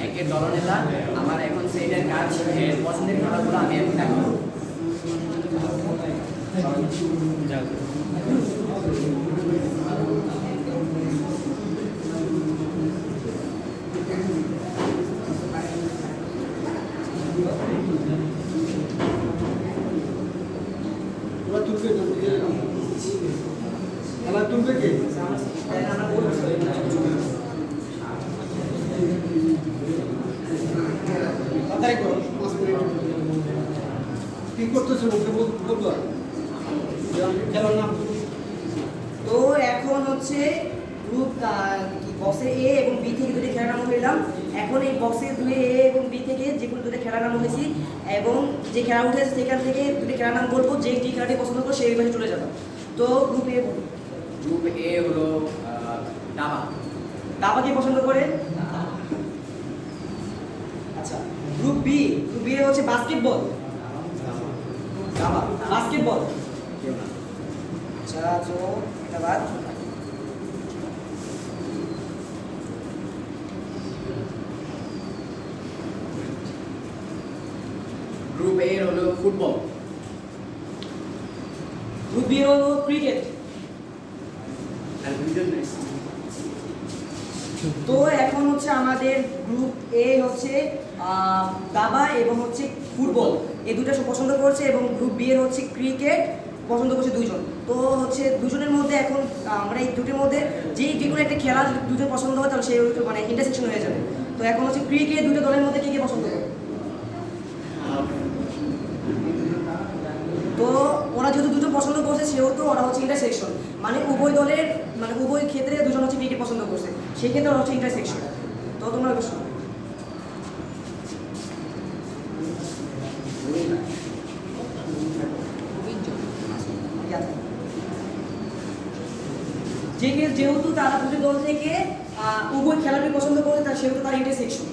একের দলনেতা। আমার এখন সেইটার কাজ পছন্দের খেলাগুলো আমি এখন দেখো। খেলা তুলবে কে? কি করতেছে মুখে বলবো খেলার নাম? তো এখন হচ্ছে গ্রুপ বক্সে এ এবং বি থেকে দুটি খেলার নাম বললাম। এখন এই বক্সে দুই এ এবং বি থেকে যে কোনো দুটি খেলার নাম বলেছি এবং যে খেলা উঠেছে সেখান থেকে দুটি খেলার নাম বলবো, যে খেলাটি পছন্দ করো সেই পাশে চলে যাবো। তো গ্রুপ এ বলবো। গ্রুপ এ হলো দাবা। দাবা কে পছন্দ করে? আচ্ছা। গ্রুপ বি হচ্ছে বাস্কেটবল। দাবা বাস্কেটবল। আচ্ছা, তো এটা বাদ। গ্রুপ এ হলো ফুটবল। গ্রুপ বি হলো ক্রিকেট। আর দুইজন নেই। তো এখন হচ্ছে আমাদের গ্রুপ এ হচ্ছে দাবা এবং হচ্ছে ফুটবল, এই দুটো পছন্দ করছে এবং গ্রুপ বি এর হচ্ছে ক্রিকেট পছন্দ করছে দুইজন। তো হচ্ছে দুজনের মধ্যে এখন আমরা এই দুটোর মধ্যে যে কোনো একটা খেলা দুজন পছন্দ হয় তাহলে সেই মানে ইন্টারসেকশন হয়ে যাবে। তো এখন হচ্ছে ক্রিকেট দুটো দলের মধ্যে কে পছন্দ করে? তো ওরা যেহেতু দুটো পছন্দ করছে সেহেতু ওরা হচ্ছে ইন্টারসেকশন, মানে উভয় দলের মানে উভয় ক্ষেত্রে দুজন হচ্ছে ক্রিকেট পছন্দ করছে, সেক্ষেত্রে ওরা হচ্ছে ইন্টারসেকশন। তো তোমরা শোনো, যেহেতু তারা দুটো দল থেকে উভয় খেলাটি পছন্দ করছে তার সেহেতু তার ইন্টারসেকশন।